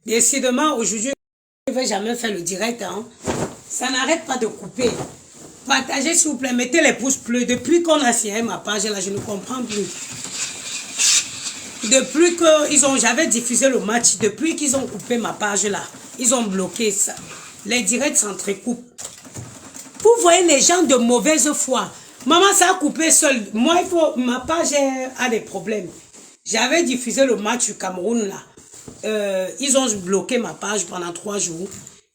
Décidément, aujourd'hui, je ne vais jamais faire le direct. Hein. Ça n'arrête pas de couper. Partagez s'il vous plaît, mettez les pouces bleus. Depuis qu'on a signé ma page là, je ne comprends plus. Depuis que j'avais diffusé le match, depuis qu'ils ont coupé ma page là, ils ont bloqué ça. Les directs s'entrecoupent. Vous voyez les gens de mauvaise foi. Maman, ça a coupé seul. Moi, ma page a des problèmes. J'avais diffusé le match du Cameroun là. Ils ont bloqué ma page pendant 3 jours.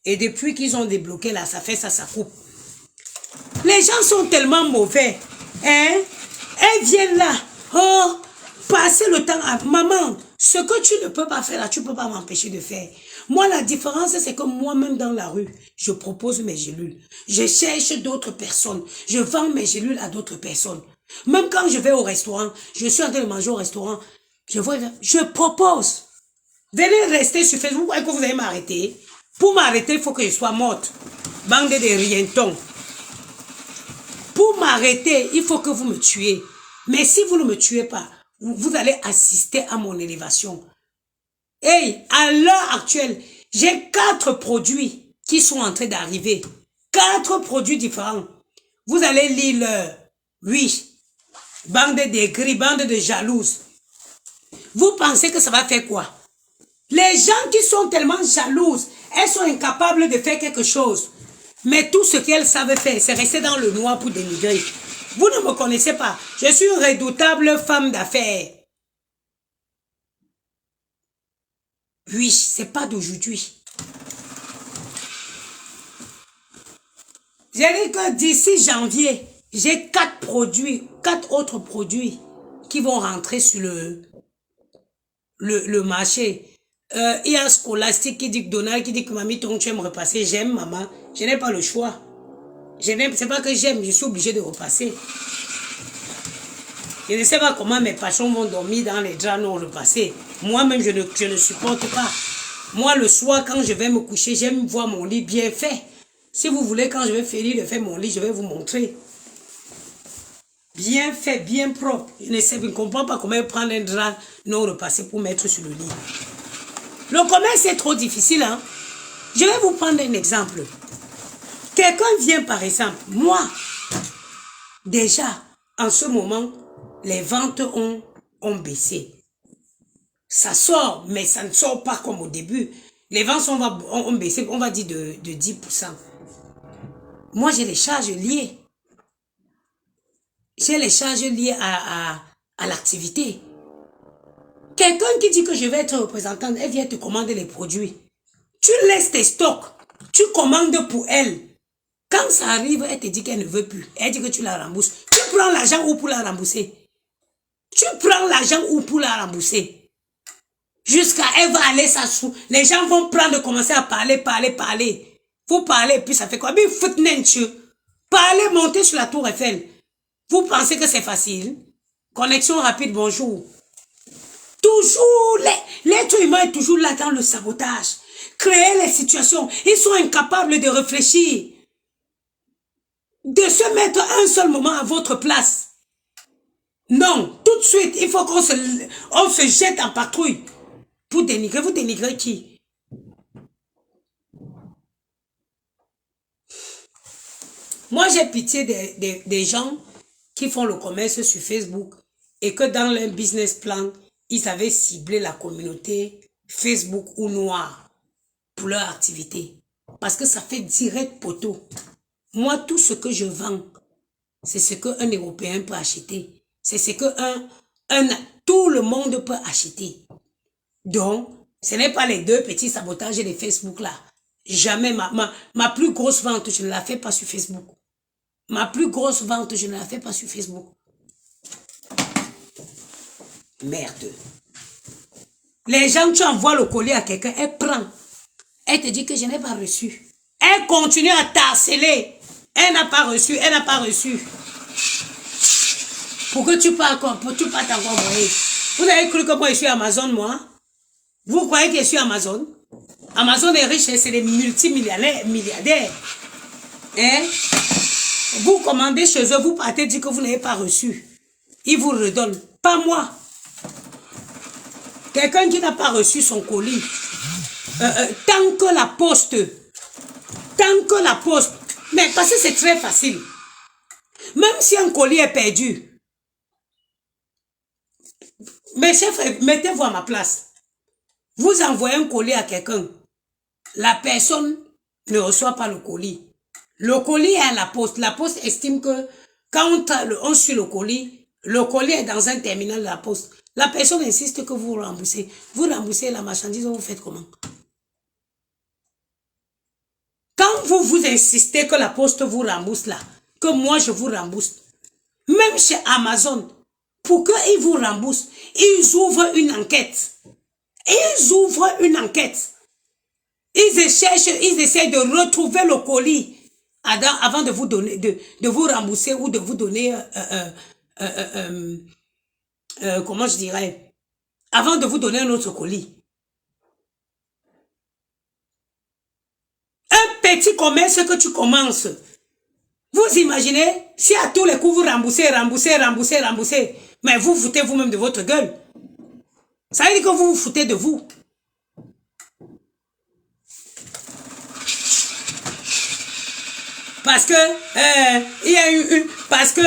Et depuis qu'ils ont débloqué là, ça fait ça, ça coupe. Les gens sont tellement mauvais. Hein? Elles viennent là. Oh, passer le temps à... Maman, ce que tu ne peux pas faire là, tu ne peux pas m'empêcher de faire. Moi, la différence, c'est que moi-même dans la rue, je propose mes gélules. Je cherche d'autres personnes. Je vends mes gélules à d'autres personnes. Même quand je vais au restaurant, je suis en train de manger au restaurant, je propose. Venez rester sur Facebook. Vous croyez que vous allez m'arrêter? Pour m'arrêter, il faut que je sois morte. Bande de rientons. Pour m'arrêter, il faut que vous me tuez. Mais si vous ne me tuez pas, vous allez assister à mon élévation. Hey, à l'heure actuelle, j'ai 4 produits qui sont en train d'arriver. 4 produits différents. Vous allez lire leur. Oui. Bande d'aigris, bande de jalouses. Vous pensez que ça va faire quoi? Les gens qui sont tellement jalouses, elles sont incapables de faire quelque chose. Mais tout ce qu'elles savent faire, c'est rester dans le noir pour dénigrer. Vous ne me connaissez pas. Je suis une redoutable femme d'affaires. Oui, c'est pas d'aujourd'hui. J'ai dit que d'ici janvier, j'ai 4 produits, 4 autres produits qui vont rentrer sur le marché. Il y a un scolastique qui dit que Donald, qui dit que mamie, ton tu aimes repasser. J'aime maman. Je n'ai pas le choix. C'est pas que j'aime, je suis obligée de repasser. Je ne sais pas comment mes patrons vont dormir dans les draps non repassés. Moi-même, je ne supporte pas. Moi, le soir, quand je vais me coucher, j'aime voir mon lit bien fait. Si vous voulez, quand je vais finir de faire mon lit, je vais vous montrer. Bien fait, bien propre. Je ne comprends pas comment prendre un drap non repassé pour mettre sur le lit. Le commerce est trop difficile. Hein? Je vais vous prendre un exemple. Quelqu'un vient par exemple, moi, déjà, en ce moment, les ventes ont baissé. Ça sort, mais ça ne sort pas comme au début. Les ventes ont baissé, on va dire de 10%. Moi, j'ai les charges liées. J'ai les charges liées à l'activité. Quelqu'un qui dit que je vais être représentante, elle vient te commander les produits. Tu laisses tes stocks. Tu commandes pour elle. Quand ça arrive, elle te dit qu'elle ne veut plus. Elle dit que tu la rembourses. Tu prends l'argent où pour la rembourser? Tu prends l'argent où pour la rembourser? Jusqu'à elle va aller s'asseoir. Les gens vont commencer à parler. Vous parlez, puis ça fait quoi? Parlez, montez sur la tour Eiffel. Vous pensez que c'est facile? Connexion rapide, bonjour. Toujours, l'être humain est toujours là dans le sabotage. Créer les situations. Ils sont incapables de réfléchir. De se mettre un seul moment à votre place. Non, tout de suite, il faut qu'on se jette en patrouille. Pour dénigrer, vous dénigrez qui? Moi, j'ai pitié des gens qui font le commerce sur Facebook et que dans leur business plan, ils avaient ciblé la communauté Facebook ou noire pour leur activité. Parce que ça fait direct poteau. Moi, tout ce que je vends, c'est ce qu'un Européen peut acheter. C'est ce que tout le monde peut acheter. Donc, ce n'est pas les 2 petits sabotages de Facebook là. Jamais ma plus grosse vente, je ne la fais pas sur Facebook. Ma plus grosse vente, je ne la fais pas sur Facebook. Merde. Les gens, tu envoies le colis à quelqu'un, elle prend. Elle te dit que je n'ai pas reçu. Elle continue à t'harceler. Elle n'a pas reçu, elle n'a pas reçu. Pour que tu partes encore, envoyer. Vous avez cru que moi je suis Amazon, moi? Vous croyez que je suis Amazon? Amazon est riche, c'est des multimilliardaires. Hein? Vous commandez chez eux, vous partez dire que vous n'avez pas reçu. Ils vous redonnent. Pas moi. Quelqu'un qui n'a pas reçu son colis. tant que la poste, mais parce que c'est très facile. Même si un colis est perdu, mes chers frères, mettez-vous à ma place. Vous envoyez un colis à quelqu'un, la personne ne reçoit pas le colis. Le colis est à la poste. La poste estime que quand on suit le colis est dans un terminal de la poste. La personne insiste que vous remboursez. Vous remboursez la marchandise, vous faites comment? Quand vous insistez que la poste vous rembourse là, que moi je vous rembourse, même chez Amazon, pour qu'ils vous remboursent, ils ouvrent une enquête. Ils essaient de retrouver le colis avant de vous donner, de vous rembourser ou de vous donner, comment je dirais, avant de vous donner un autre colis. Un petit commerce que tu commences, vous imaginez, si à tous les coups vous remboursez, mais vous foutez vous-même de votre gueule. Ça veut dire que vous vous foutez de vous. Parce que il y a parce que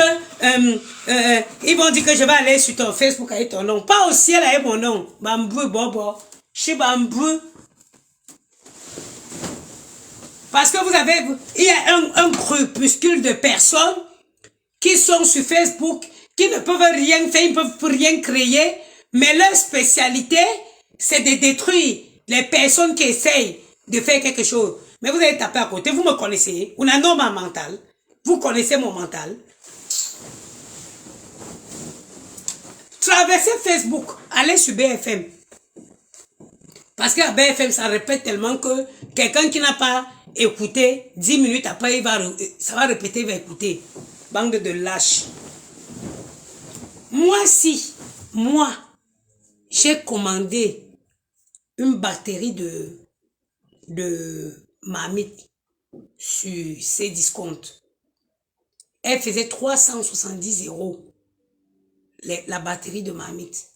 ils vont dire que je vais aller sur ton Facebook avec ton nom. Pas au ciel avec mon nom. Bambou, bobo. Je suis bambou. Parce que il y a un crépuscule de personnes qui sont sur Facebook, qui ne peuvent rien faire, ils ne peuvent rien créer, mais leur spécialité, c'est de détruire les personnes qui essayent de faire quelque chose. Mais vous allez taper à côté, vous me connaissez, on a un mental, vous connaissez mon mental. Traversez Facebook, allez sur BFM. Parce qu'à BFM, ça répète tellement que quelqu'un qui n'a pas écouté, 10 minutes après, ça va répéter, il va écouter. Bande de lâches. Moi, j'ai commandé une batterie de marmite sur Cdiscount. Elle faisait 370 €. La batterie de marmite.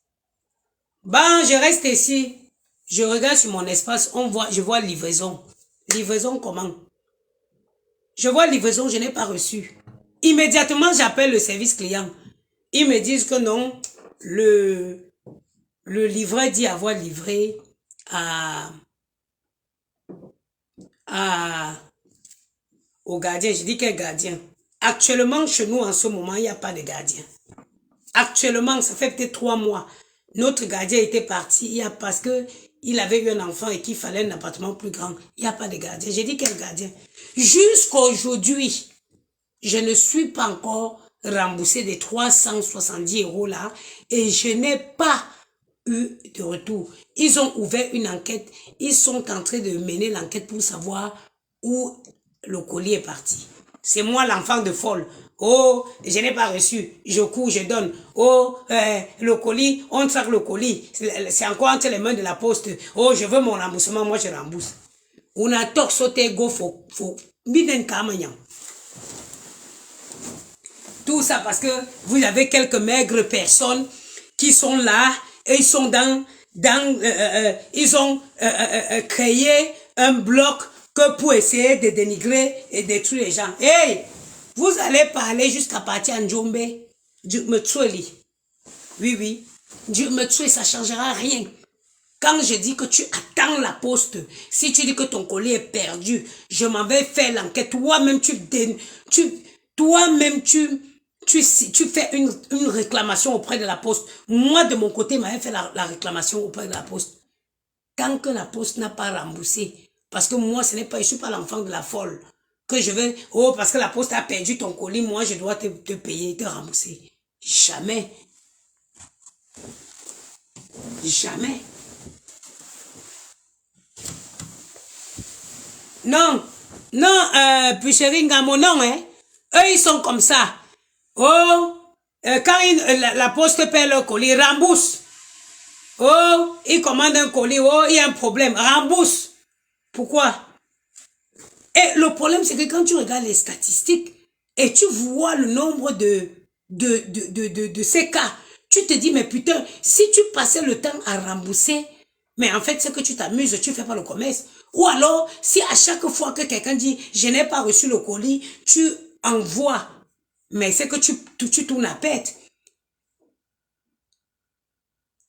Bon, je reste ici. Je regarde sur mon espace, je vois livraison. Livraison comment? Je vois livraison, je n'ai pas reçu. Immédiatement, j'appelle le service client. Ils me disent que non, le livreur dit avoir livré au gardien. Je dis quel gardien? Actuellement, chez nous, en ce moment, il n'y a pas de gardien. Actuellement, ça fait peut-être 3 mois. Notre gardien était parti parce que il avait eu un enfant et qu'il fallait un appartement plus grand. Il n'y a pas de gardien. J'ai dit quel gardien? Jusqu'aujourd'hui, je ne suis pas encore remboursé des 370 € là et je n'ai pas eu de retour. Ils ont ouvert une enquête. Ils sont en train de mener l'enquête pour savoir où le colis est parti. C'est moi l'enfant de folle. Oh, je n'ai pas reçu. Je cours, je donne. Oh, le colis, on traque le colis. C'est encore entre les mains de la poste. Oh, je veux mon remboursement, moi je rembourse. On a tout sauté, go, faut, biden kamanyam. Tout ça parce que vous avez quelques maigres personnes qui sont là et ils sont ils ont créé un bloc que pour essayer de dénigrer et détruire les gens. Hey! Vous allez parler jusqu'à partir en Djombe. Dieu me tue. Oui. Dieu me tue, ça ne changera rien. Quand je dis que tu attends la poste, si tu dis que ton colis est perdu, je m'en vais faire l'enquête. Toi-même, tu fais une réclamation auprès de la poste. Moi, de mon côté, je m'avais fait la réclamation auprès de la poste. Quand que la poste n'a pas remboursé, parce que moi, je ne suis pas l'enfant de la folle. Que je vais, oh, parce que la poste a perdu ton colis, moi, je dois te payer, te rembourser. Jamais. Jamais. Non, Pucheringa, mon nom, hein. Eux, ils sont comme ça. Oh, quand la poste paie le colis, rembourse. Oh, ils commandent un colis, oh, il y a un problème, rembourse. Pourquoi? Et le problème, c'est que quand tu regardes les statistiques et tu vois le nombre de ces cas, tu te dis, mais putain, si tu passais le temps à rembourser Mais en fait, c'est que tu t'amuses, tu fais pas le commerce. Ou alors, si à chaque fois que quelqu'un dit, je n'ai pas reçu le colis, tu envoies. Mais c'est que tu tournes la pète.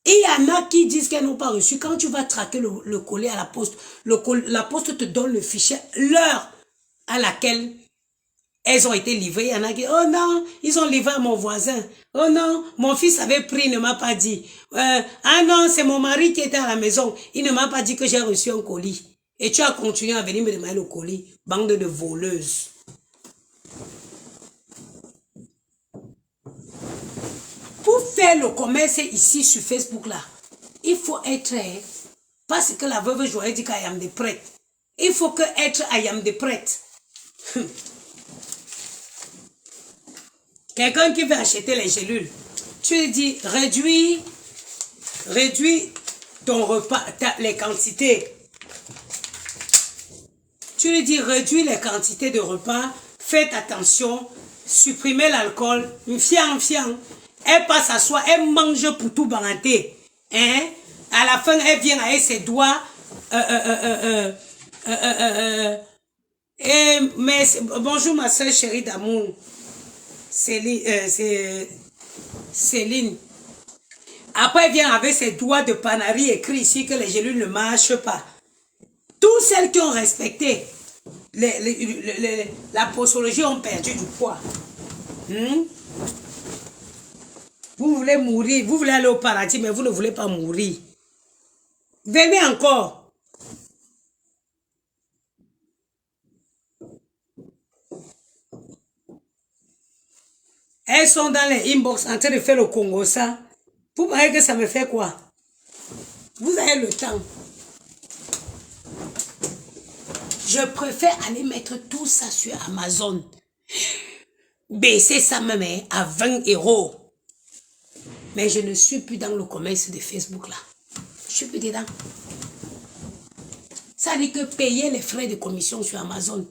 Et il y en a qui disent qu'elles n'ont pas reçu. Quand tu vas traquer le colis à la poste, la poste te donne le fichier, l'heure à laquelle elles ont été livrées. Il y en a qui, oh non, ils ont livré à mon voisin. Oh non, mon fils avait pris, il ne m'a pas dit. Ah non, c'est mon mari qui était à la maison. Il ne m'a pas dit que j'ai reçu un colis. Et tu as continué à venir me demander le colis. Bande de voleuses. Pour faire le commerce ici sur Facebook là, il faut être, parce que la veuve Joël dit qu'I am the prête. Il faut que être I am the prête. Quelqu'un qui veut acheter les gélules, tu lui dis réduis ton repas, les quantités. Tu lui dis réduis les quantités de repas, faites attention, supprimez l'alcool, fiant. Elle passe s'asseoir, elle mange pour tout baranter. Hein? À la fin, elle vient avec ses doigts. Bonjour ma soeur chérie d'amour. Céline. Après, elle vient avec ses doigts de panari écrit ici que les gélules ne marchent pas. Toutes celles qui ont respecté la posologie ont perdu du poids. Vous voulez mourir, vous voulez aller au paradis, mais vous ne voulez pas mourir. Venez encore. Elles sont dans les inbox en train de faire le Congo ça. Vous voyez que ça me fait quoi? Vous avez le temps. Je préfère aller mettre tout ça sur Amazon. Baisser ça même à 20 €. Mais je ne suis plus dans le commerce de Facebook là. Je suis plus dedans. Ça dit que payer les frais de commission sur Amazon,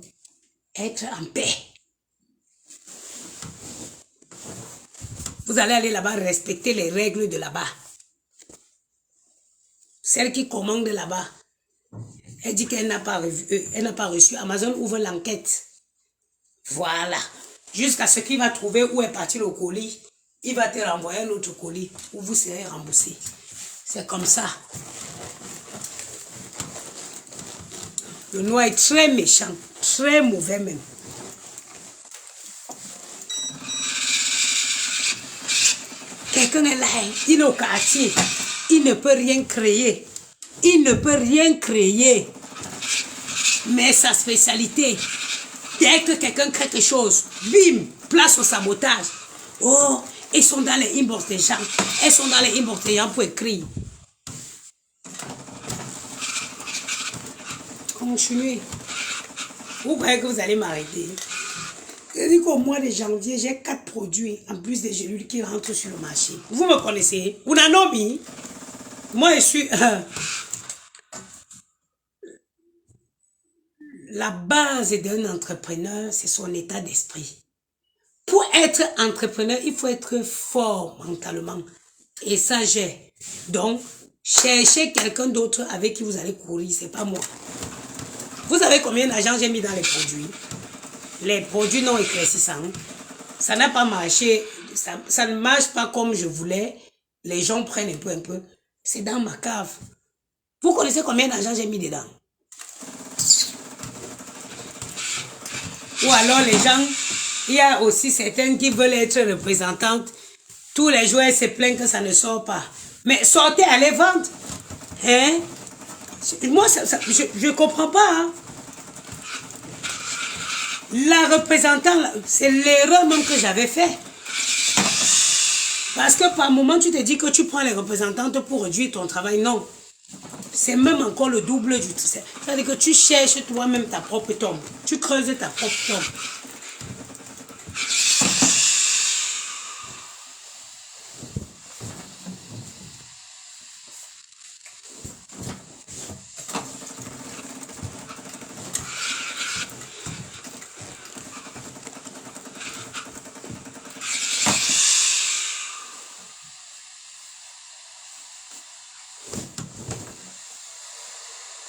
être en paix. Vous allez aller là-bas respecter les règles de là-bas. Celle qui commande là-bas, elle dit qu'elle n'a pas reçu. Amazon ouvre l'enquête. Voilà. Jusqu'à ce qu'il va trouver où est parti le colis. Il va te renvoyer un autre colis où vous serez remboursé. C'est comme ça. Le noir est très méchant, très mauvais même. Quelqu'un est là, il est au quartier, il ne peut rien créer. Il ne peut rien créer. Mais sa spécialité, dès que quelqu'un crée quelque chose, bim, place au sabotage. Oh, ils sont dans les inbox des gens. Elles sont dans les inbox des gens pour écrire. Continuez. Vous croyez que vous allez m'arrêter? Je dis qu'au mois de janvier, j'ai 4 produits en plus des gélules qui rentrent sur le marché. Vous me connaissez? Vous n'en avez mis? Moi, je suis... La base d'un entrepreneur, c'est son état d'esprit. Pour être entrepreneur, il faut être fort mentalement. Et ça, j'ai. Donc, cherchez quelqu'un d'autre avec qui vous allez courir, c'est pas moi. Vous savez combien d'argent j'ai mis dans les produits? Les produits non éclaircissants. Ça n'a pas marché. Ça ne marche pas comme je voulais. Les gens prennent un peu. C'est dans ma cave. Vous connaissez combien d'argent j'ai mis dedans? Ou alors les gens, il y a aussi certains qui veulent être représentantes. Tous les jours, elles se plaignent que ça ne sort pas. Mais sortez, allez vendre. Hein? Moi, je ne comprends pas. Hein? La représentante, c'est l'erreur même que j'avais fait. Parce que par moment, tu te dis que tu prends les représentantes pour réduire ton travail. Non. C'est même encore le double du... C'est-à-dire que tu cherches toi-même ta propre tombe. Tu creuses ta propre tombe.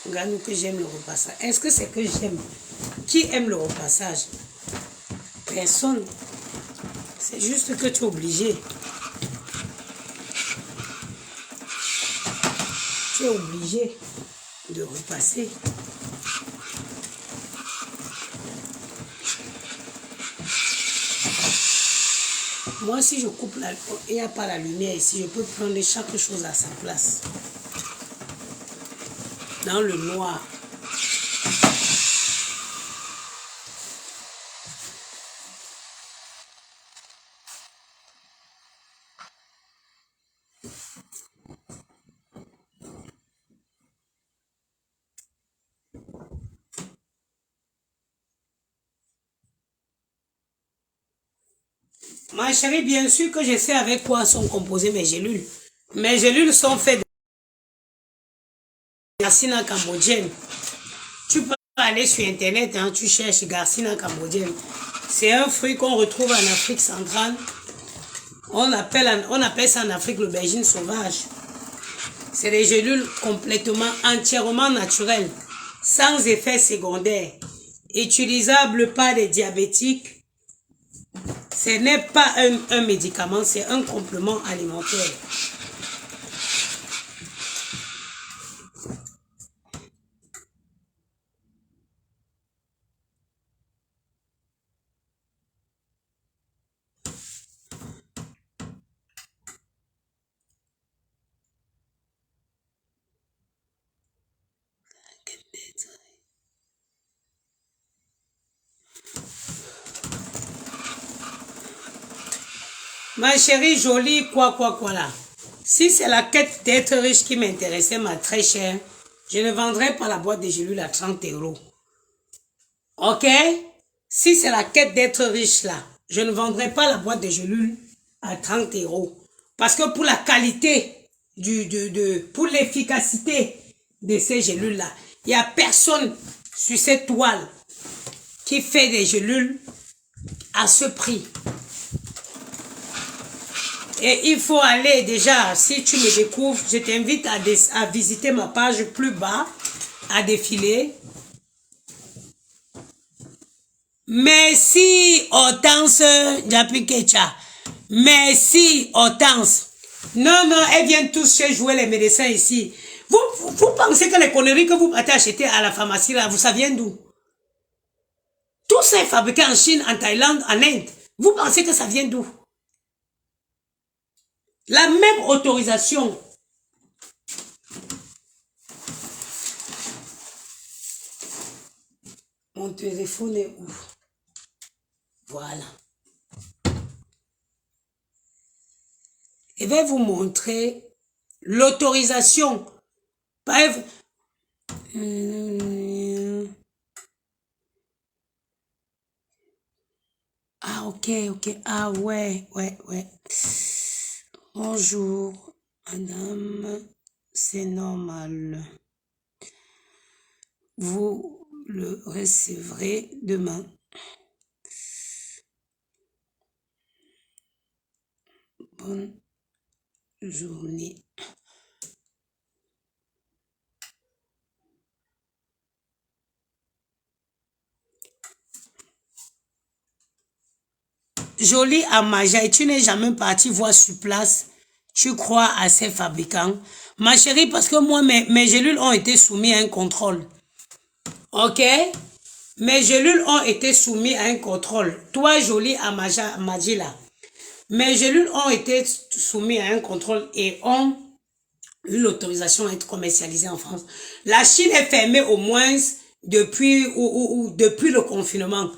Regarde que j'aime le repassage. Est-ce que c'est que j'aime? Qui aime le repassage? Personne. C'est juste que tu es obligé. Tu es obligé de repasser. Moi, si je coupe la... il n'y a pas la lumière ici, je peux prendre chaque chose à sa place. Dans le noir. Ma chérie, bien sûr que je sais avec quoi sont composées mes gélules. Mes gélules sont faites de garcina cambodgienne. Tu peux aller sur internet, hein, tu cherches garcina cambodgienne. C'est un fruit qu'on retrouve en Afrique centrale. On appelle ça en Afrique l'aubergine sauvage. C'est des gélules complètement, entièrement naturelles, sans effet secondaire, utilisables par les diabétiques. Ce n'est pas un médicament, c'est un complément alimentaire. Ma chérie jolie, quoi là. Si c'est la quête d'être riche qui m'intéressait, ma très chère, je ne vendrai pas la boîte de gélules à 30 €. Ok? Si c'est la quête d'être riche là, je ne vendrai pas la boîte de gélules à 30 €. Parce que pour la qualité, pour l'efficacité de ces gélules là, il n'y a personne sur cette toile qui fait des gélules à ce prix. Et il faut aller déjà, si tu me découvres, je t'invite à visiter ma page plus bas, à défiler. Merci Hortense Diapikecha. Merci Hortense. Non, elles viennent tous chez jouer les médecins ici. Vous pensez que les conneries que vous partez acheter à la pharmacie là, ça vient d'où? Tout ça est fabriqué en Chine, en Thaïlande, en Inde. Vous pensez que ça vient d'où? La même autorisation. Mon téléphone est où? Voilà. Je vais vous montrer l'autorisation. Bref. Ah, ok. Ah, ouais. Bonjour, madame. C'est normal. Vous le recevrez demain. Bonne journée. Jolie Amaja, et tu n'es jamais parti voir sur place. Tu crois à ces fabricants. Ma chérie, parce que moi, mes gélules ont été soumises à un contrôle. Ok? Mes gélules ont été soumises à un contrôle. Toi, Jolie Amaja, Majila. Mes gélules ont été soumises à un contrôle et ont eu l'autorisation à être commercialisées en France. La Chine est fermée au moins depuis le confinement.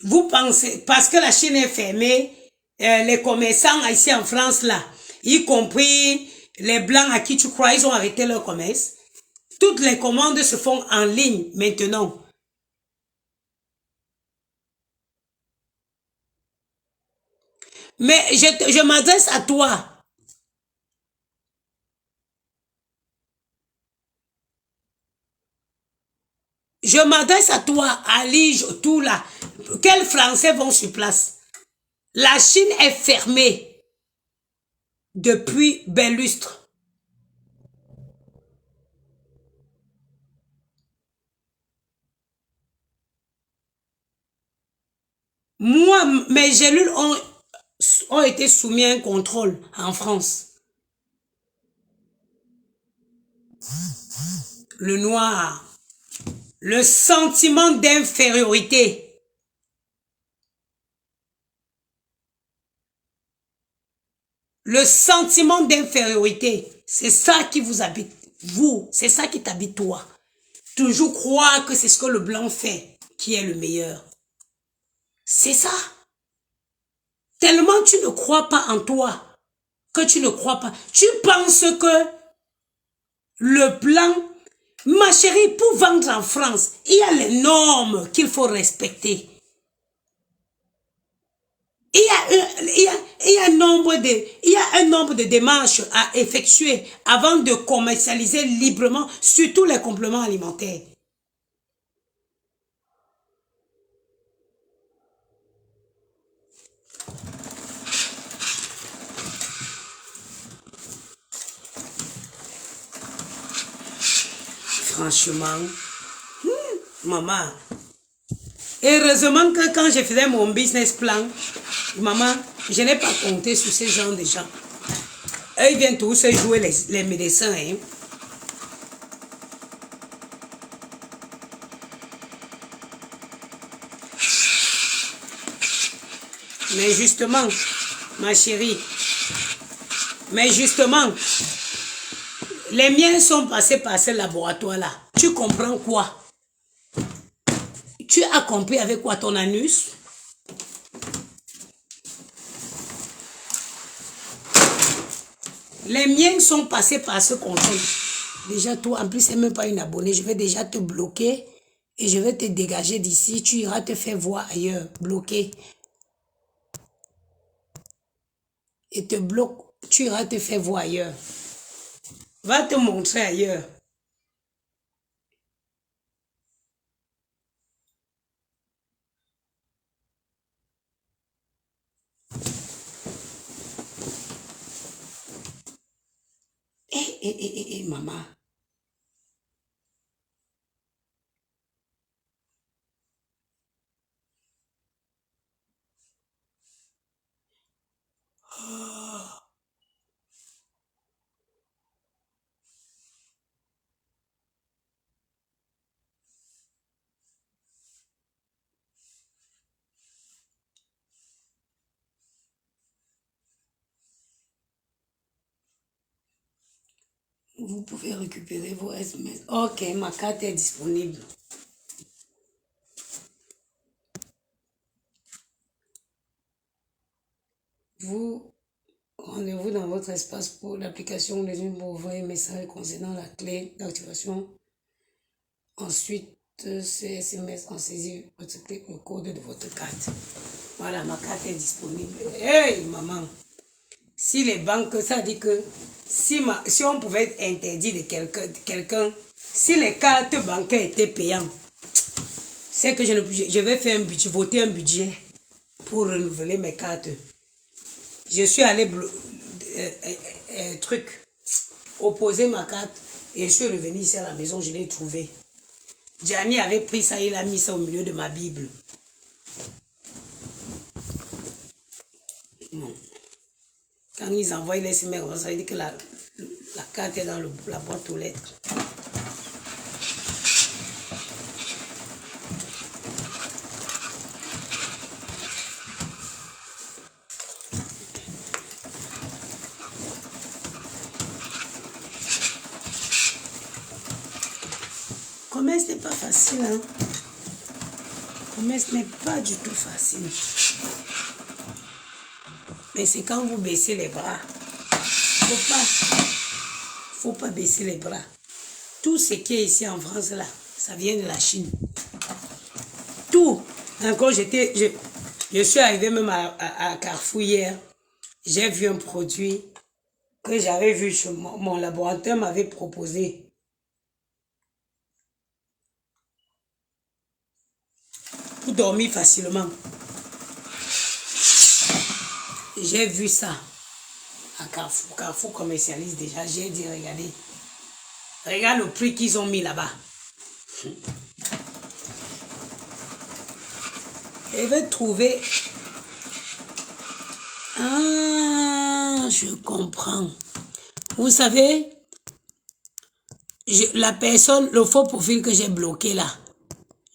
Vous pensez, parce que la Chine est fermée, les commerçants ici en France là, y compris les blancs à qui tu crois, ils ont arrêté leur commerce. Toutes les commandes se font en ligne maintenant. Mais je m'adresse à toi. Je m'adresse à toi, Ali, tout là. Quels Français vont sur place? La Chine est fermée depuis bel lustre. Moi, mes gélules ont été soumises à un contrôle en France. Le noir. Le sentiment d'infériorité. Le sentiment d'infériorité. C'est ça qui vous habite. Vous, c'est ça qui t'habite toi. Toujours croire que c'est ce que le blanc fait qui est le meilleur. C'est ça. Tellement tu ne crois pas en toi que tu ne crois pas. Tu penses que le blanc, ma chérie, pour vendre en France, il y a les normes qu'il faut respecter. Il y a un nombre de démarches à effectuer avant de commercialiser librement, surtout les compléments alimentaires. Franchement, maman, heureusement que quand je faisais mon business plan, maman, je n'ai pas compté sur ces gens de gens. Eux, ils viennent tous se jouer les médecins. Hein. Mais justement, ma chérie, les miens sont passés par ce laboratoire-là. Tu comprends quoi? Tu as compris avec quoi ton anus? Les miens sont passés par ce contrôle. Déjà, toi, en plus, c'est même pas une abonnée. Je vais déjà te bloquer et je vais te dégager d'ici. Tu iras te faire voir ailleurs, bloqué. Et te bloque, tu iras te faire voir ailleurs. Va te montrer ailleurs. Maman. Vous pouvez récupérer vos SMS. Ok, ma carte est disponible. Vous, rendez-vous dans votre espace pour l'application les unes pour envoyer un message concernant la clé d'activation. Ensuite, ces SMS en saisir votre clé au code de votre carte. Voilà, ma carte est disponible. Hey, maman! Si les banques, ça dit que si on pouvait interdire de quelqu'un, si les cartes bancaires étaient payantes, c'est que je vais faire un budget, voter un budget pour renouveler mes cartes. Je suis allé opposer ma carte et je suis revenu ici à la maison, je l'ai trouvé. Gianni avait pris ça, il a mis ça au milieu de ma Bible. Non. Quand ils envoient les SMS, ça veut dire que la carte est dans la boîte aux lettres. Commerce n'est pas facile, hein. Commerce n'est pas du tout facile. Mais c'est quand vous baissez les bras. Faut pas baisser les bras. Tout ce qui est ici en France, là, ça vient de la Chine. Tout. Encore, je suis arrivé même à Carrefour hier. J'ai vu un produit que j'avais vu, mon laboratoire m'avait proposé. Pour dormir facilement. J'ai vu ça à Carrefour. Carrefour commercialise déjà. J'ai dit, regardez. Regarde le prix qu'ils ont mis là-bas. Elle veut trouver... Ah, je comprends. Vous savez, la personne, le faux profil que j'ai bloqué là,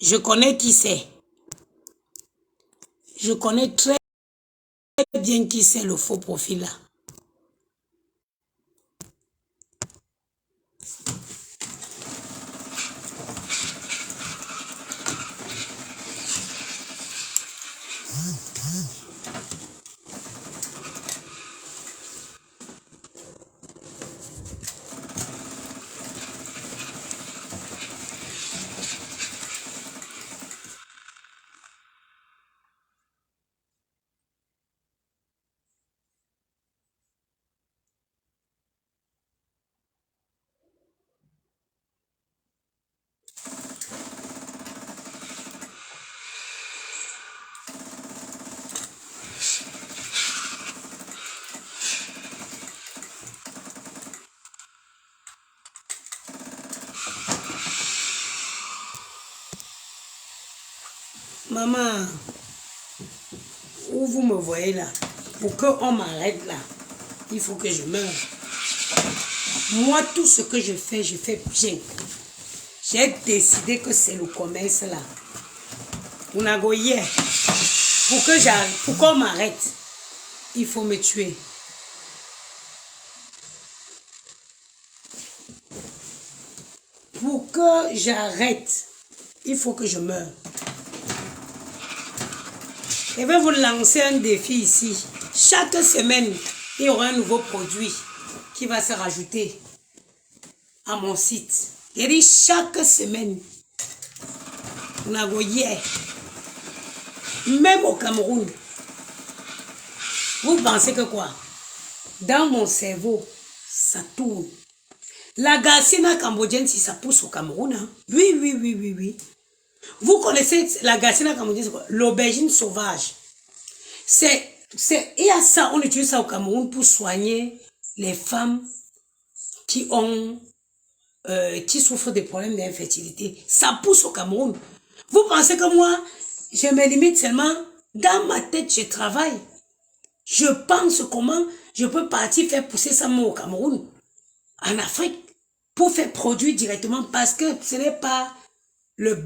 je connais qui c'est. Je connais très bien qui c'est le faux profil là. Maman, où vous me voyez là? Pour qu'on m'arrête là, il faut que je meure. Moi, tout ce que je fais bien. J'ai décidé que c'est le commerce là. Pour que j'arrête, pour qu'on m'arrête, il faut me tuer. Pour que j'arrête, il faut que je meure. Je vais vous lancer un défi ici. Chaque semaine, il y aura un nouveau produit qui va se rajouter à mon site. Et dit chaque semaine, même au Cameroun, vous pensez que quoi? Dans mon cerveau, ça tourne. La garcina cambodgienne, si ça pousse au Cameroun, hein? Oui. Vous connaissez la garcina cambodgienne, l'aubergine sauvage. Il y a ça, on utilise ça au Cameroun pour soigner les femmes qui souffrent des problèmes d'infertilité. Ça pousse au Cameroun. Vous pensez que moi, je me limite seulement, dans ma tête, je travaille. Je pense comment je peux partir faire pousser ça au Cameroun, en Afrique, pour faire produire directement, parce que ce n'est pas le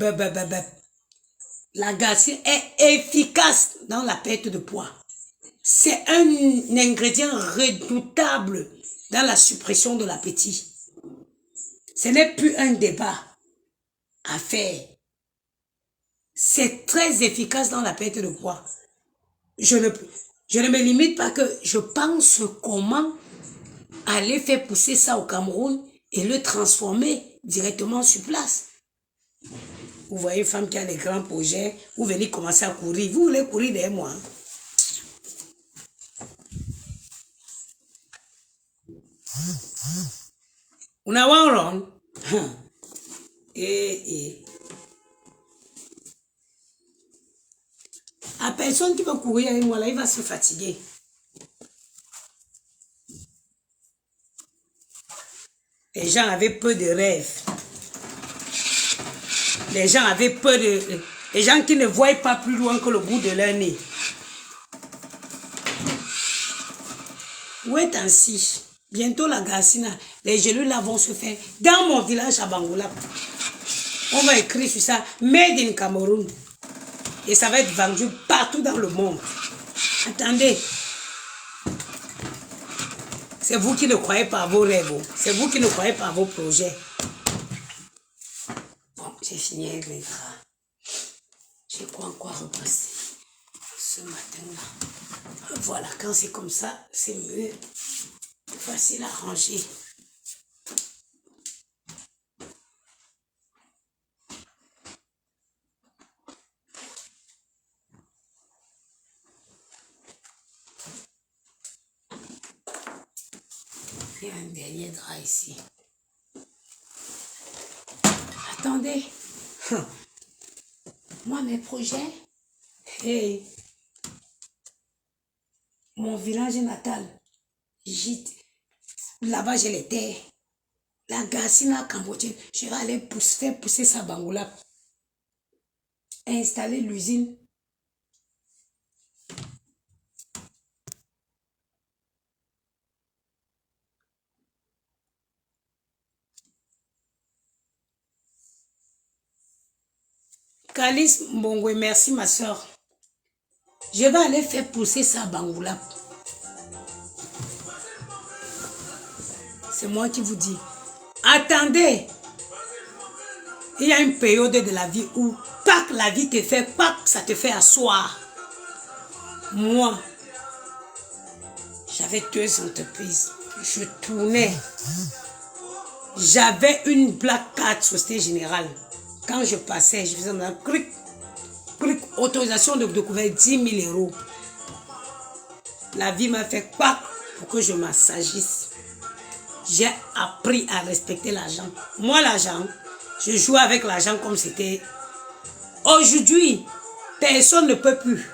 La garcine est efficace dans la perte de poids. C'est un ingrédient redoutable dans la suppression de l'appétit. Ce n'est plus un débat à faire. C'est très efficace dans la perte de poids. Je ne me limite pas que je pense comment aller faire pousser ça au Cameroun et le transformer directement sur place. Vous voyez une femme qui a des grands projets, vous venez commencer à courir. Vous voulez courir derrière moi. Hein? On a un rond. À personne qui va courir avec moi, là, il va se fatiguer. Les gens avaient peu de rêves. Les gens avaient peu de... Les gens qui ne voient pas plus loin que le bout de leur nez. Où est ainsi? Bientôt la garcina, les gélules là vont se faire. Dans mon village à Bangoulap, on va écrire sur ça, Made in Cameroun. Et ça va être vendu partout dans le monde. Attendez. C'est vous qui ne croyez pas à vos rêves. C'est vous qui ne croyez pas à vos projets. Bon, j'ai fini avec les draps. Je crois encore repasser ce matin-là. Voilà, quand c'est comme ça, c'est mieux. Facile à ranger. Il y a un dernier drap ici. Attendez. Moi, mes projets, hey, mon village natal, là-bas, j'ai les terres. La garcina cambodgienne, je vais aller faire pousser sa Bangoulap. Installer l'usine Calice Mbongwe, merci ma soeur. Je vais aller faire pousser ça à Bangoula. C'est moi qui vous dis. Attendez. Il y a une période de la vie où pas que la vie te fait, pas que ça te fait asseoir. Moi, j'avais 2 entreprises. Je tournais. J'avais une Black Card Société Générale. Quand je passais, je faisais un cric, autorisation de découvrir 10 000 euros. La vie m'a fait quoi pour que je m'assagisse. J'ai appris à respecter l'argent. Moi, l'argent, je joue avec l'argent comme c'était. Aujourd'hui, personne ne peut plus.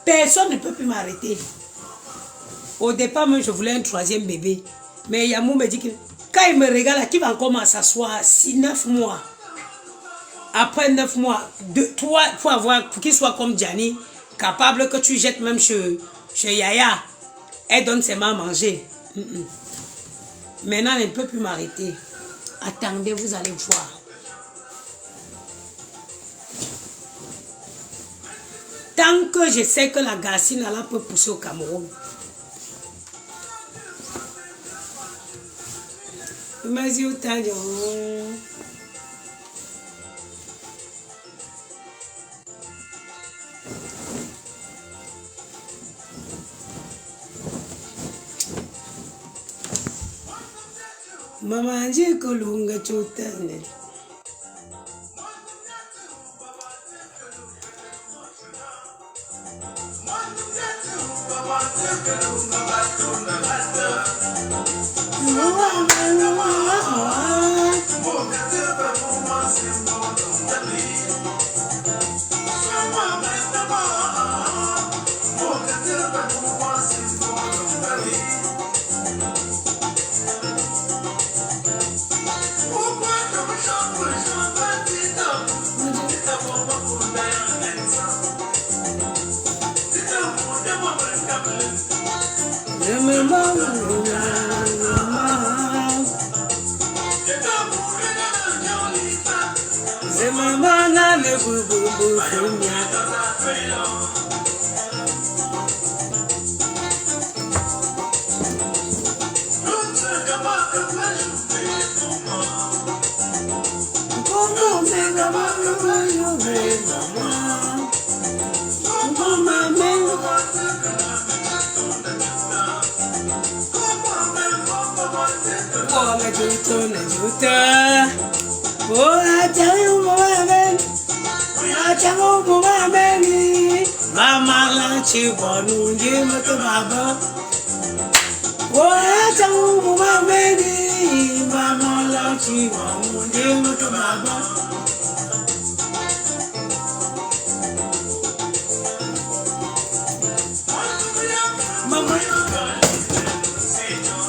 Personne ne peut plus m'arrêter. Au départ, moi, je voulais un 3e bébé. Mais Yamou me dit que quand il me regarde, qui va encore s'asseoir 9 mois. Après 9 mois, 3 pour qu'il soit comme Gianni, capable que tu jettes même chez Yaya. Elle donne ses mains à manger. Maintenant, elle ne peut plus m'arrêter. Attendez, vous allez voir. Tant que je sais que la Garcine là peut pousser au Cameroun. Vas-y, autant de... Maman, j'ai que l'ongle tout le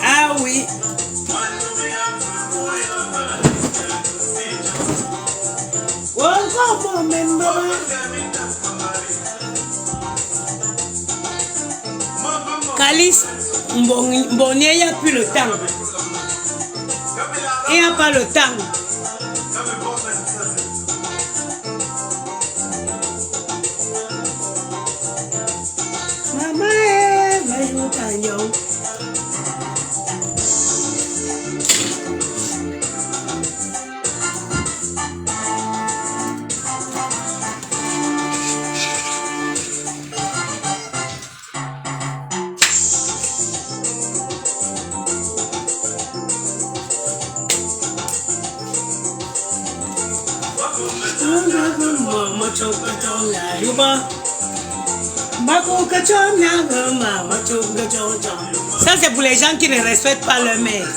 Ah oui. Calice, Mbonye, il n'y a plus le temps. Il n'y a pas le temps. Maman, ça c'est pour les gens qui ne respectent pas leur mère.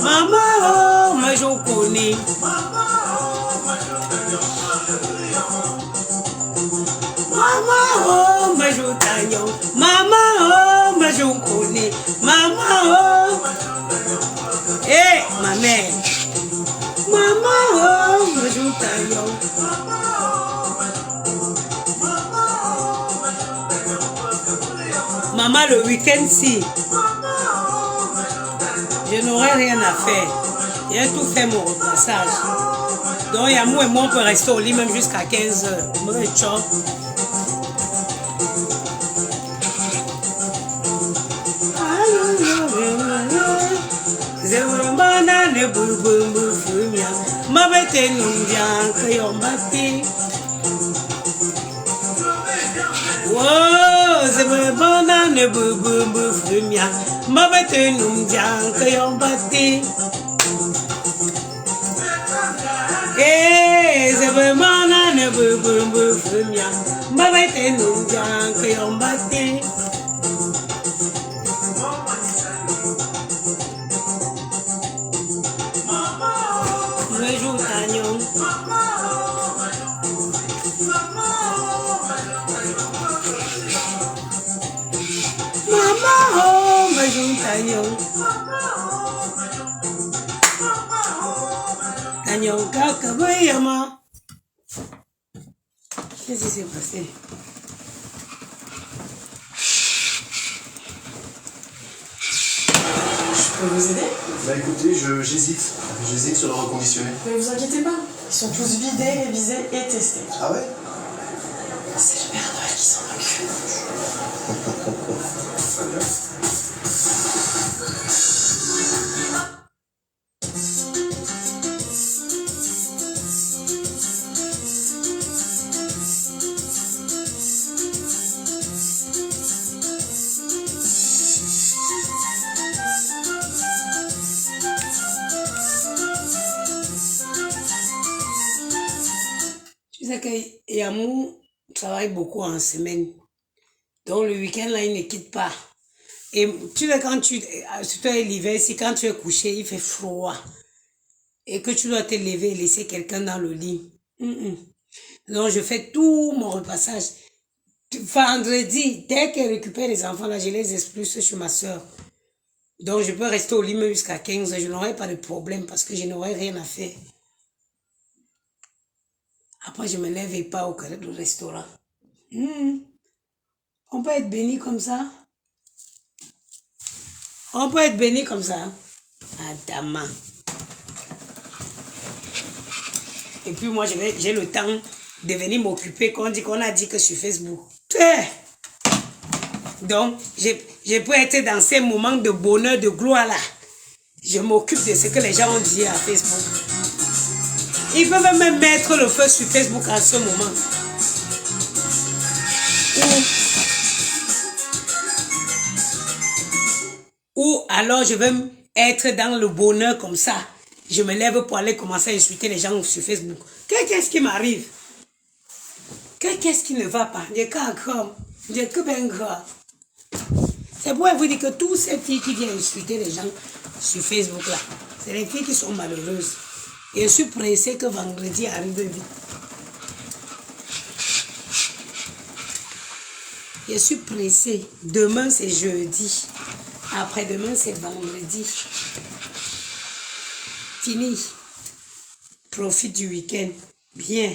Maman, oh, mais je connais. Maman, oh, mais je t'agnon. Maman, oh, mais je connais. Maman, oh. Eh, ma mère. Maman, oh, me joue taillon. Maman, le week-end, si. Je n'aurai rien à faire. J'ai tout fait mon repassage. Donc, il y a moi et moi, on peut rester au lit même jusqu'à 15 heures. Moi, je chope. Oh, c'est vrai, banane, boubou, frumia. Mabete, nous dian, que yon bâti. Eh, c'est vrai, banane, boubou, frumia. Mabete, nous dian, que yon bâti. Le jour d'agnon. Oh, ma joue d'agnon. Agnon, cacaboyama. Qu'est-ce qui s'est passé? Je peux vous aider? Bah écoutez, j'hésite sur le reconditionné. Mais vous inquiétez pas, ils sont tous vidés, révisés et testés. Ah ouais? C'est le Père Noël qui s'en occupe. Très bien. Tu sais que Yamou travaille beaucoup en semaine. Donc le week-end, là, il ne quitte pas. Et tu sais, quand surtout l'hiver, si quand tu es couché, il fait froid. Et que tu dois te lever et laisser quelqu'un dans le lit. Donc je fais tout mon repassage. Vendredi, dès qu'elle récupère les enfants, là, je les expulse chez ma soeur. Donc je peux rester au lit même jusqu'à 15 heures. Je n'aurai pas de problème parce que je n'aurai rien à faire. Après, je me lève et pas au carré du restaurant. On peut être béni comme ça. On peut être béni comme ça. Adama. Et puis moi, j'ai le temps de venir m'occuper. Qu'on a dit que sur Facebook. Donc, je peux être dans ces moments de bonheur, de gloire là. Je m'occupe de ce que les gens ont dit à Facebook. Ils peuvent même mettre le feu sur Facebook en ce moment. Ou alors je vais être dans le bonheur comme ça. Je me lève pour aller commencer à insulter les gens sur Facebook. Qu'est-ce qui m'arrive? Qu'est-ce qui ne va pas? C'est pour vous dire que toutes ces filles qui viennent insulter les gens sur Facebook là, c'est les filles qui sont malheureuses. Et je suis pressée que vendredi arrive vite. Je suis pressée. Demain c'est jeudi. Après-demain c'est vendredi. Fini. Profite du week-end. Bien.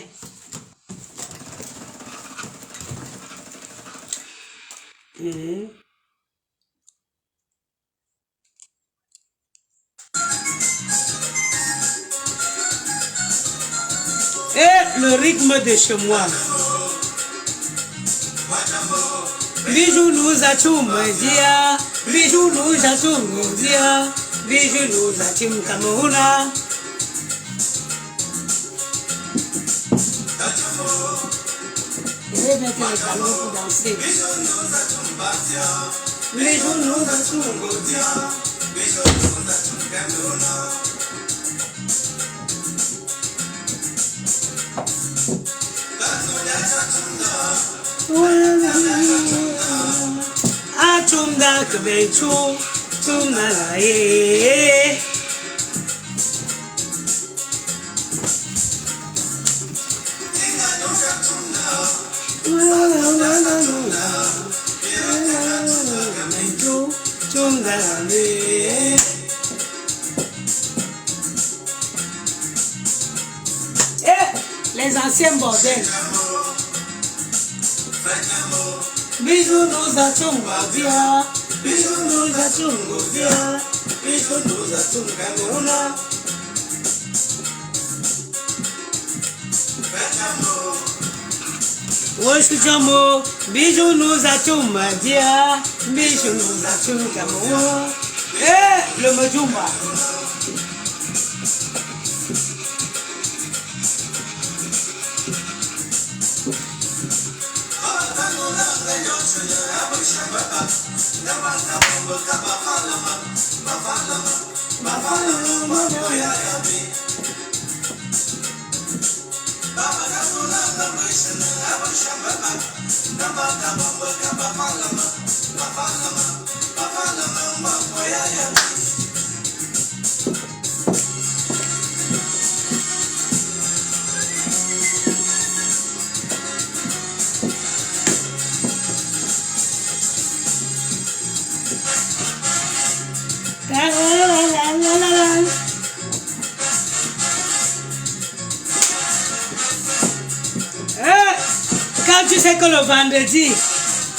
Et le rythme de chez moi. Bijou nous a tout me dire. Bijou nous a tout me dire. Bijou nous a tout me Camerouna. Je vais mettre les ballons pour danser. Bijou nous a tout me dire. Bijou nous a tout me Camerouna. Achumda kbechu tumalaye. anciens bordels. Bisous nous achungavia, bisous nous achungavia, bisous nous achungavia. Woshujamo, bisous nous achungavia, bisous nous achungavia. Eh, le Majumba. Quand tu sais que le vendredi,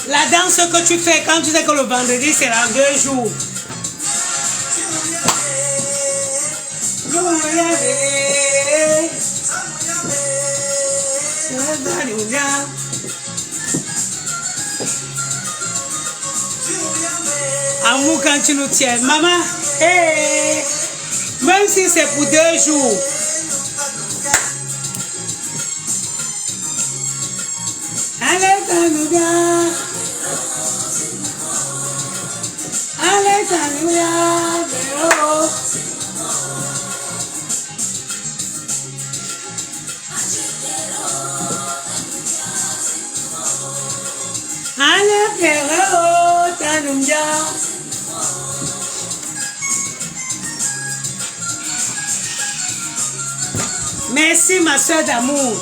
la danse que tu fais, quand tu sais que le vendredi c'est dans 2 jours. Amour quand tu nous tiens. Maman, hey, même si c'est pour 2 jours. Allez, Tanouya. Allez, Tanouya. Allez, Ferrero, Tanouya. Merci, ma soeur d'amour.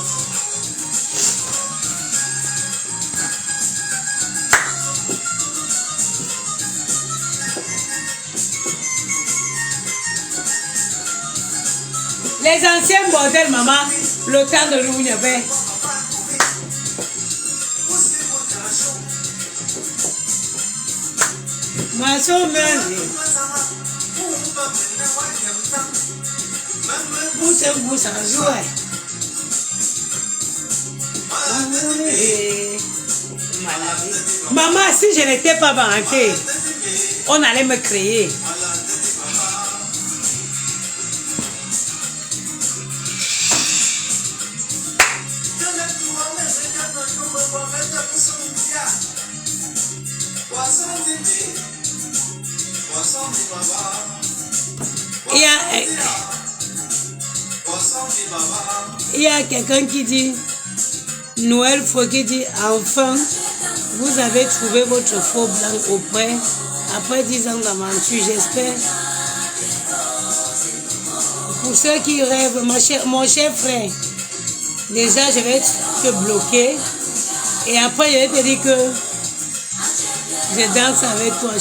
Les anciens bordels, maman, le temps de nous, il y avait. Ma soeur vous ça jouait. Maman, si je n'étais pas banquée, on allait me créer. Il y a quelqu'un qui dit, Noël Faux qui dit, enfin, vous avez trouvé votre faux blanc auprès, après 10 ans d'aventure, j'espère. Pour ceux qui rêvent, mon cher frère, déjà je vais te bloquer, et après je vais te dire que je danse avec toi.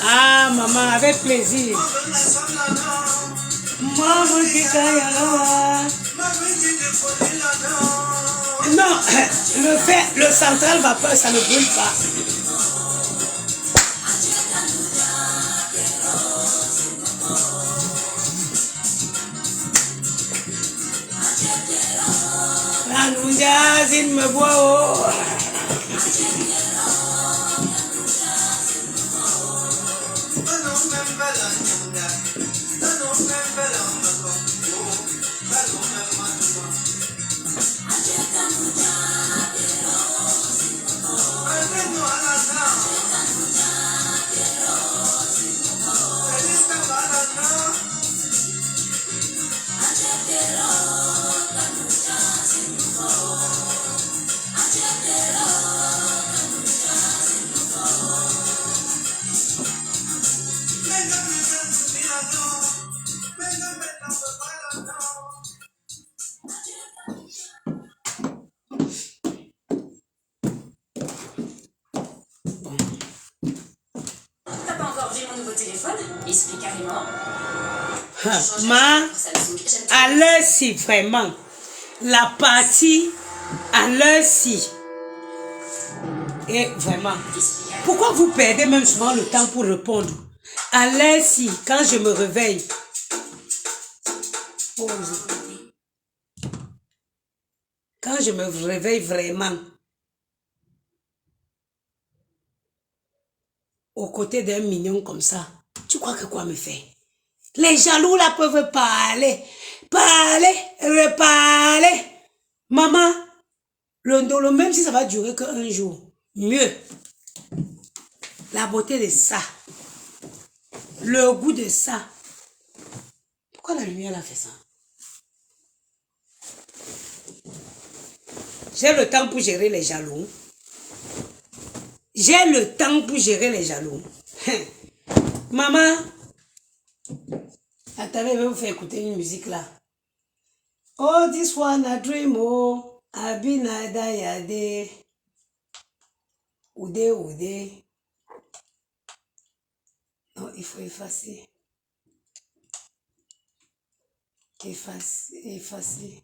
Ah maman, avec plaisir. Non, le central vapeur, ça ne brûle pas. La nouja, il me voit. Ma, alors si vraiment la partie à l'heure-ci. Et vraiment, pourquoi vous perdez même souvent le temps pour répondre? À l'heure-ci, quand je me réveille. Quand je me réveille vraiment, aux côtés d'un mignon comme ça, tu crois que quoi me fait? Les jaloux là peuvent parler, reparler. Maman, le ndolo, même si ça va durer qu'un jour, mieux. La beauté de ça, le goût de ça. Pourquoi la lumière a fait ça? J'ai le temps pour gérer les jaloux. J'ai le temps pour gérer les jaloux. Maman, attendez, je vais vous faire écouter une musique là. Oh, this one a dream, oh, abinada yade. Oude, oude. Non, il faut effacer. Effacer.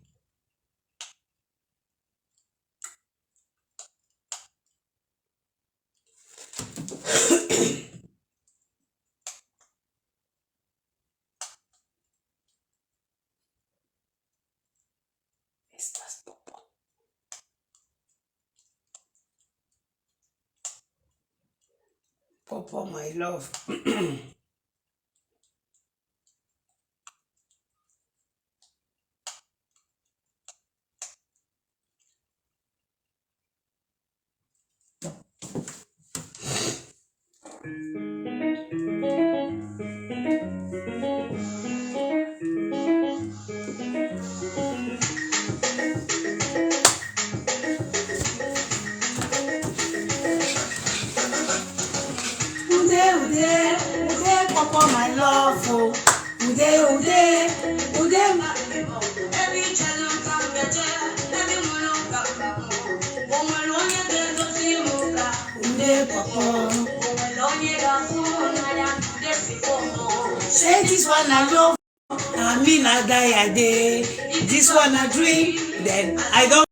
Espace popo. Popo, my love. Ude, popo, my love. Ude, my say this one I love, I mean I die a day. This one I dream, then I don't.